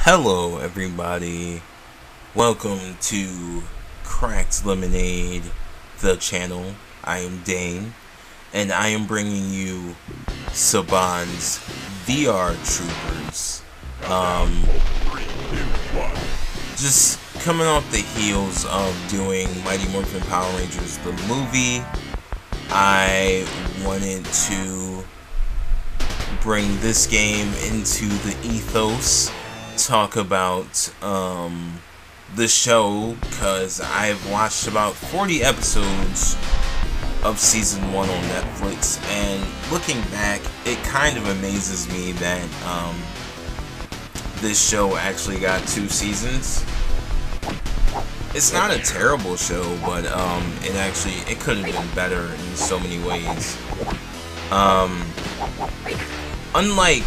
Hello, everybody. Welcome to Cracked Lemonade, the channel. I am Dane, and I am bringing you Saban's VR Troopers. Just coming off the heels of doing Mighty Morphin Power Rangers, the movie, I wanted to bring this game into the ethos, talk about the show, because I've watched about 40 episodes of season 1 on Netflix, and looking back, it kind of amazes me that this show actually got 2 seasons. It's not a terrible show, but it could have been better in so many ways. Unlike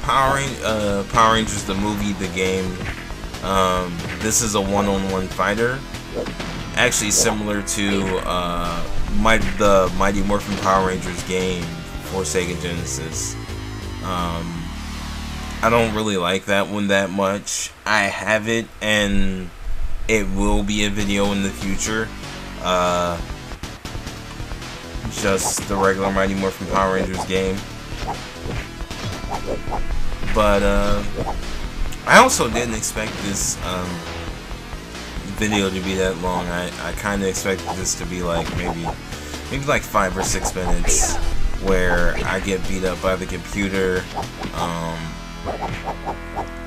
Power Rangers the movie, the game, this is a one-on-one fighter, actually similar to the Mighty Morphin Power Rangers game for Sega Genesis. I don't really like that one that much. I have it, and it will be a video in the future. Just the regular Mighty Morphin Power Rangers game. But I also didn't expect this video to be that long. I kind of expected this to be like maybe like 5 or 6 minutes, where I get beat up by the computer,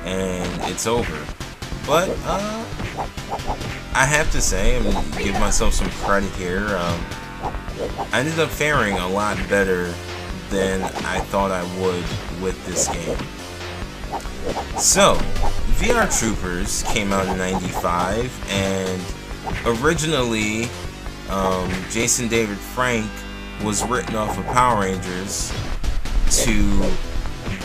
and it's over. But I have to say, I'm gonna give myself some credit here. I ended up faring a lot better than I thought I would with this game. So, VR Troopers came out in '95, and originally Jason David Frank was written off of Power Rangers to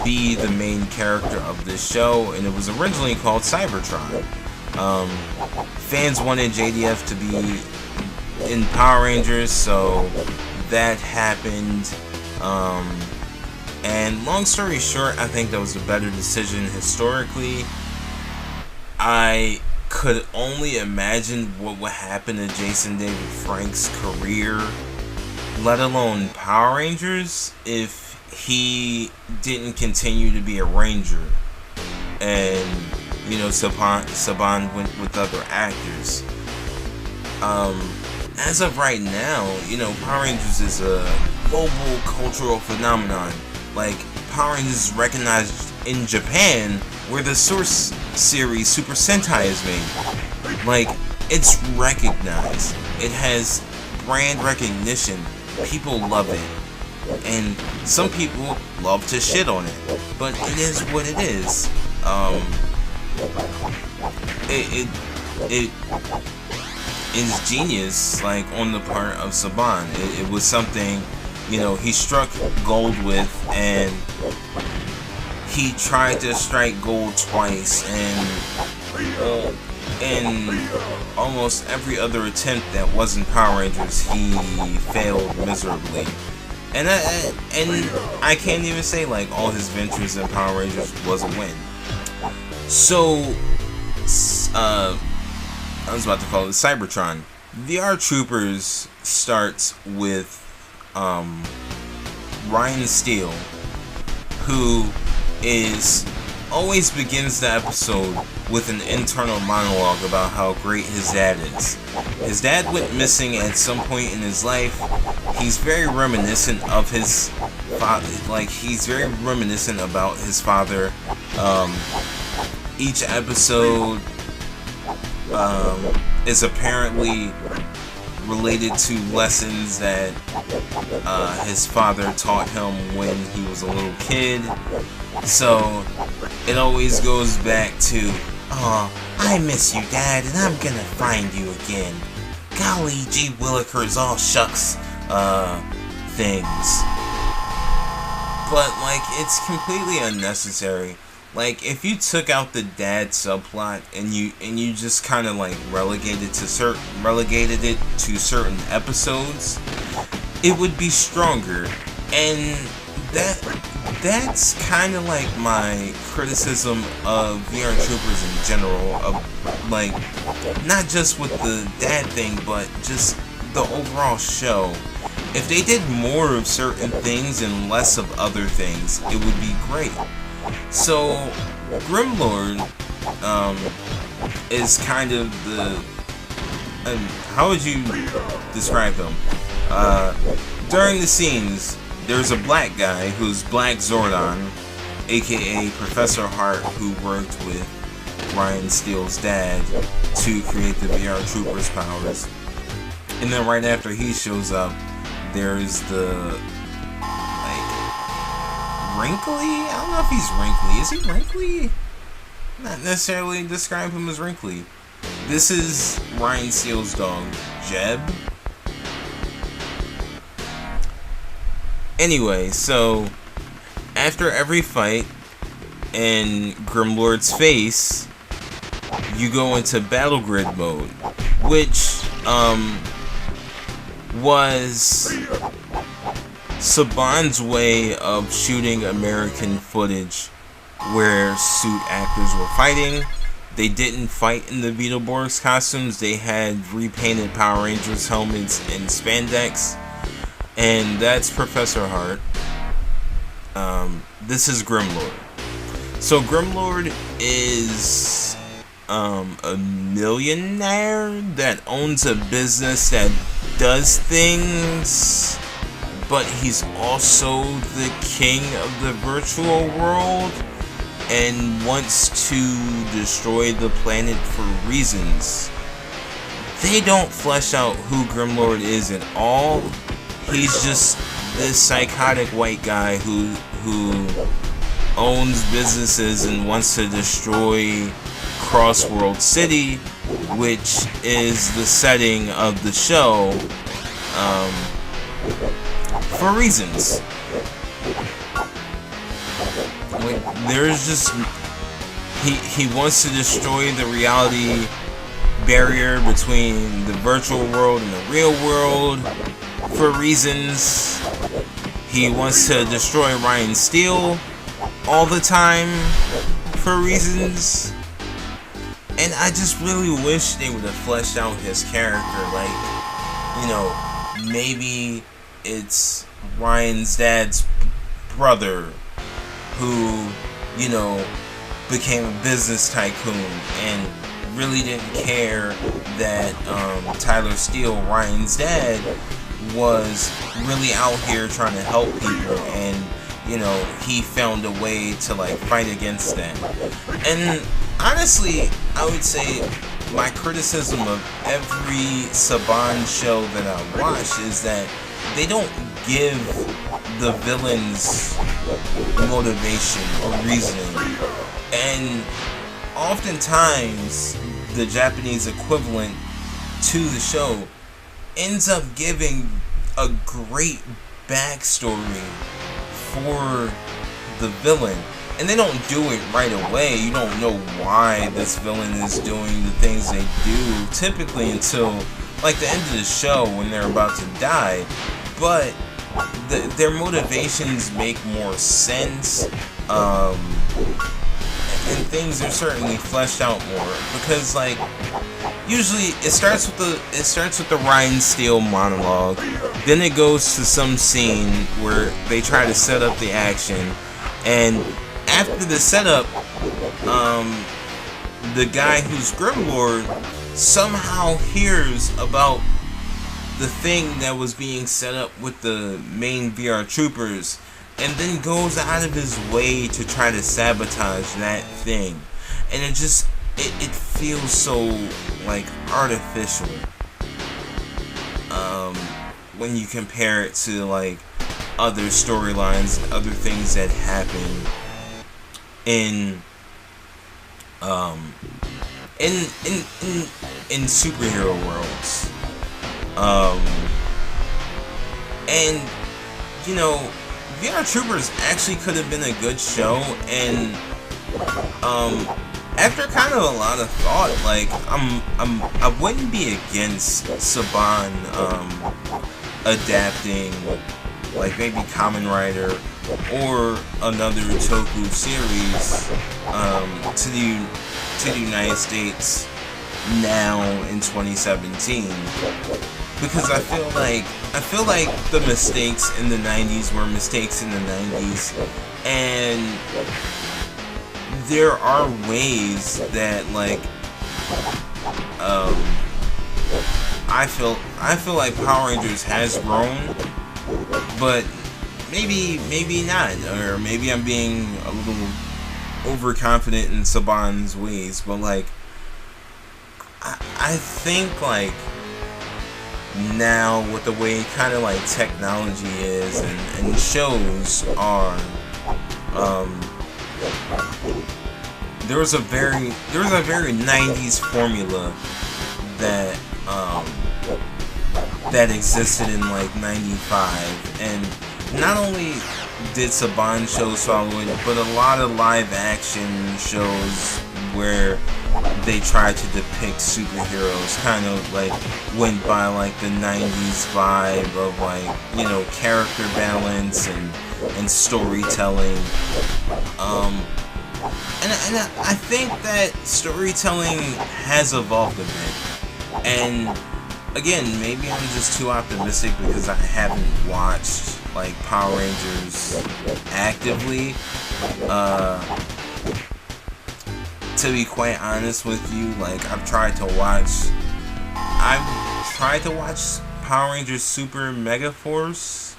be the main character of this show, and it was originally called Cybertron. Fans wanted JDF to be in Power Rangers, so that happened. And long story short, I think that was a better decision historically. I could only imagine what would happen to Jason David Frank's career, let alone Power Rangers, if he didn't continue to be a Ranger and, you know, Saban went with other actors. As of right now, you know, Power Rangers is a global cultural phenomenon. Like, Power Rangers is recognized in Japan, where the source series Super Sentai is made. Like, it's recognized. It has brand recognition. People love it. And some people love to shit on it. But it is what it is. It is genius, like, on the part of Saban. It was something, you know, he struck gold with, and he tried to strike gold twice, and in almost every other attempt that wasn't Power Rangers, he failed miserably. And I can't even say like all his ventures in Power Rangers was a win. So I was about to call it Cybertron. VR Troopers starts with Ryan Steele, who always begins the episode with an internal monologue about how great his dad is. His dad went missing at some point in his life. He's very reminiscent of his father. Like, he's very reminiscent about his father. Each episode is apparently related to lessons that his father taught him when he was a little kid. So it always goes back to, "Oh, I miss you, Dad, and I'm gonna find you again. Golly gee willikers, all shucks," things. But, like, it's completely unnecessary. Like, if you took out the dad subplot and you just kind of like relegated it to certain episodes, it would be stronger. And that's kind of like my criticism of VR Troopers in general, of like, not just with the dad thing, but just the overall show. If they did more of certain things and less of other things, it would be great. So, Grimlord is kind of the... how would you describe him? During the scenes, there's a black guy who's Black Zordon, aka Professor Hart, who worked with Ryan Steele's dad to create the VR Troopers powers. And then right after he shows up, there's the, like, wrinkly? I don't know if he's wrinkly. Is he wrinkly? Not necessarily describe him as wrinkly. This is Ryan Steele's dog, Jeb. Anyway, so after every fight in Grimlord's face, you go into Battle Grid mode, which was Saban's way of shooting American footage where suit actors were fighting. They didn't fight in the Beetleborgs costumes. They had repainted Power Rangers helmets and spandex. And that's Professor Hart. This is Grimlord. So Grimlord is a millionaire that owns a business that does things, but he's also the king of the virtual world and wants to destroy the planet for reasons. They don't flesh out who Grimlord is at all. He's just this psychotic white guy who owns businesses and wants to destroy Crossworld City, which is the setting of the show, for reasons. Like, there's just... He wants to destroy the reality barrier between the virtual world and the real world for reasons. He wants to destroy Ryan Steele all the time for reasons. And I just really wish they would have fleshed out his character. Like, you know, maybe it's Ryan's dad's brother who, you know, became a business tycoon and really didn't care that Tyler Steele, Ryan's dad, was really out here trying to help people, and, you know, he found a way to, like, fight against that. And honestly, I would say my criticism of every Saban show that I watch is that they don't give the villains motivation or reasoning. And oftentimes, the Japanese equivalent to the show ends up giving a great backstory for the villain. And they don't do it right away. You don't know why this villain is doing the things they do typically until, like, the end of the show when they're about to die. But their motivations make more sense. And things are certainly fleshed out more, because, like, usually it starts with the Ryan Steele monologue, then it goes to some scene where they try to set up the action, and after the setup, the guy who's Grimlord somehow hears about the thing that was being set up with the main VR Troopers, and then goes out of his way to try to sabotage that thing. And it just, it feels so, like, artificial. When you compare it to, like, other storylines and other things that happen in superhero worlds. And, you know, VR Troopers actually could have been a good show, and after kind of a lot of thought, like, I wouldn't be against Saban adapting, like, maybe Kamen Rider or another Toku series to the United States now in 2017, because I feel like the mistakes in the 90s were mistakes in the 90s, and there are ways that like I feel like Power Rangers has grown, but maybe not, or maybe I'm being a little overconfident in Saban's ways, but like I think like now with the way kind of like technology is and shows are, there was a very 90s formula that that existed in like 95, and not only did Saban shows follow it, but a lot of live action shows where they tried to depict superheroes kind of like went by like the 90s vibe of like, you know, character balance and storytelling. And I think that storytelling has evolved a bit. And again, maybe I'm just too optimistic because I haven't watched like Power Rangers actively. To be quite honest with you, like I've tried to watch Power Rangers Super Mega Force,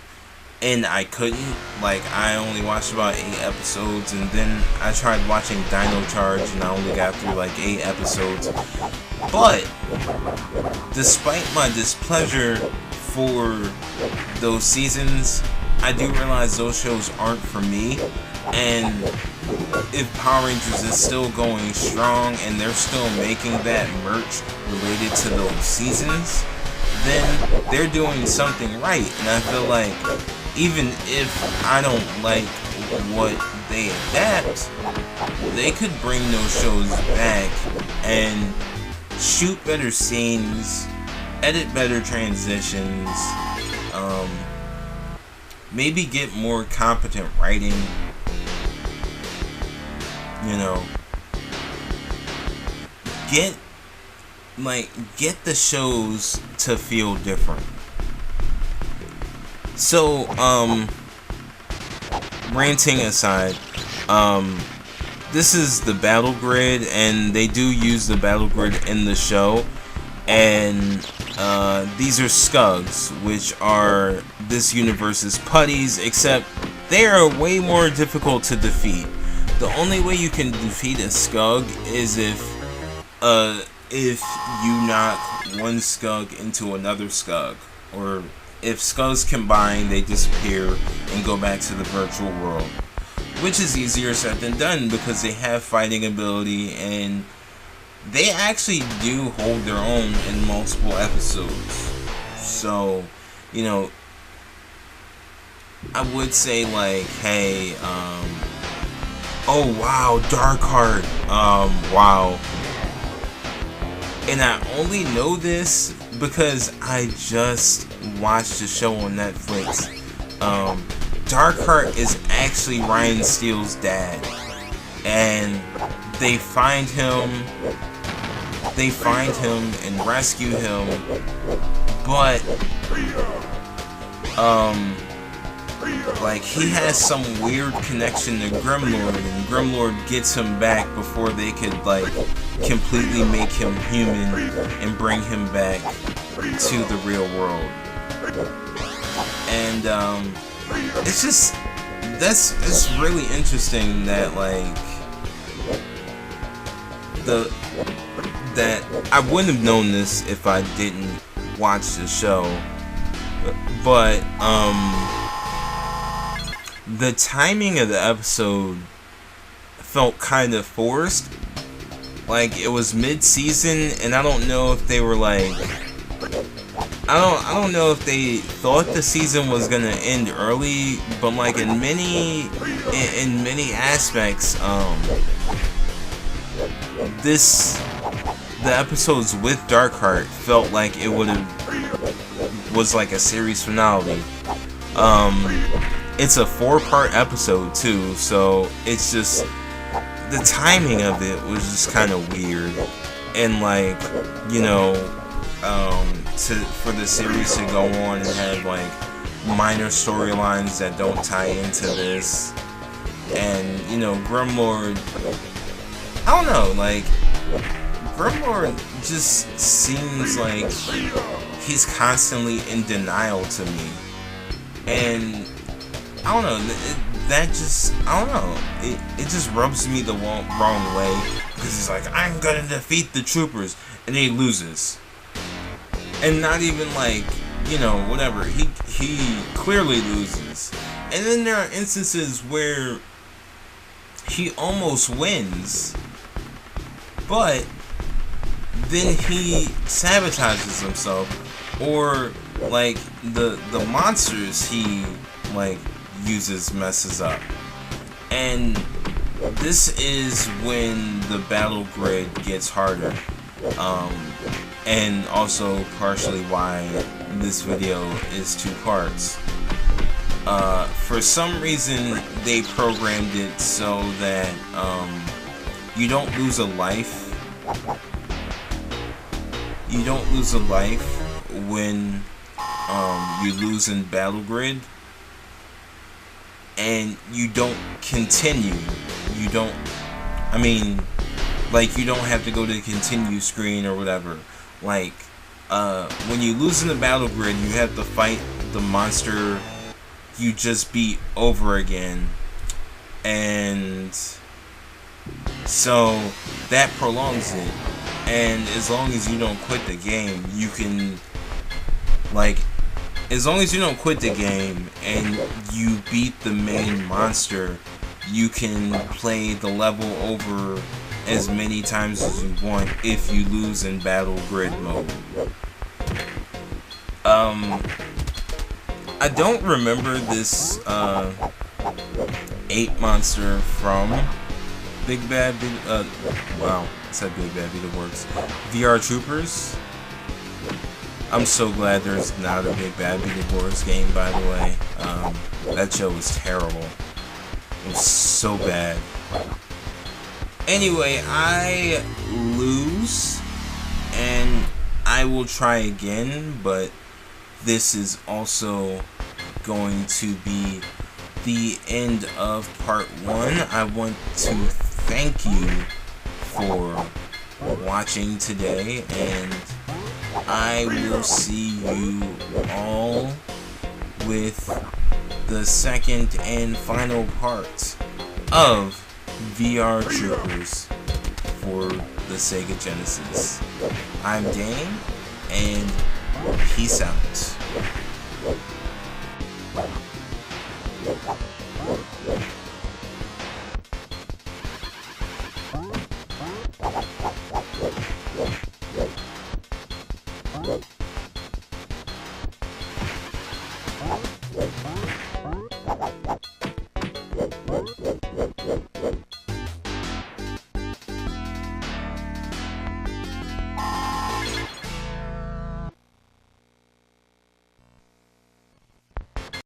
and I couldn't. Like I only watched about 8 episodes, and then I tried watching Dino Charge, and I only got through like 8 episodes. But despite my displeasure for those seasons, I do realize those shows aren't for me. And if Power Rangers is still going strong and they're still making that merch related to those seasons, then they're doing something right. And I feel like even if I don't like what they adapt, they could bring those shows back and shoot better scenes, edit better transitions, maybe get more competent writing, you know, get the shows to feel different. So, ranting aside, this is the battle grid, and they do use the battle grid in the show, and these are Skugs, which are this universe's putties, except they are way more difficult to defeat. The only way you can defeat a Skug is if you knock one Skug into another Skug, or if Skugs combine, they disappear and go back to the virtual world, which is easier said than done because they have fighting ability and they actually do hold their own in multiple episodes. So, you know, I would say like, hey, oh wow, Darkheart, wow. And I only know this because I just watched the show on Netflix. Darkheart is actually Ryan Steele's dad, and they find him and rescue him, but like he has some weird connection to Grimlord, and Grimlord gets him back before they could like completely make him human and bring him back to the real world. And it's really interesting that like that I wouldn't have known this if I didn't watch the show, but the timing of the episode felt kind of forced. Like it was mid-season, and I don't know if they were like, I don't know if they thought the season was gonna end early, but like in many aspects, the episodes with Darkheart felt like it was like a series finale. it's a 4-part episode too, so it's just the timing of it was just kind of weird, and like, you know, for the series to go on and have like minor storylines that don't tie into this, and you know, Grimlord, I don't know, like Grimlord just seems like he's constantly in denial to me, and I don't know, that just, I don't know, it just rubs me the wrong way, because he's like, I'm gonna defeat the troopers, and he loses, and not even like, you know, whatever, he clearly loses, and then there are instances where he almost wins, but then he sabotages himself, or like the monsters he like uses messes up, and this is when the battle grid gets harder, and also partially why this video is 2 parts. For some reason they programmed it so that you don't lose a life. You don't lose a life when you lose in battle grid, and you don't continue. You don't, I mean, like, you don't have to go to the continue screen or whatever. Like, when you lose in the battle grid, you have to fight the monster you just beat over again, and so that prolongs it. And as long as you don't quit the game, you can, like, as long as you don't quit the game and you beat the main monster, you can play the level over as many times as you want if you lose in battle grid mode. I don't remember this 8 monster from Big Bad wow, I said Big Bad Beetleborgs Works. VR Troopers. I'm so glad there's not a Big Bad Beetleborgs game, by the way. That show was terrible. It was so bad. Anyway, I lose, and I will try again, but this is also going to be the end of part 1. I want to thank you for watching today, and I will see you all with the second and final part of VR Troopers for the Sega Genesis. I'm Dane, and peace out.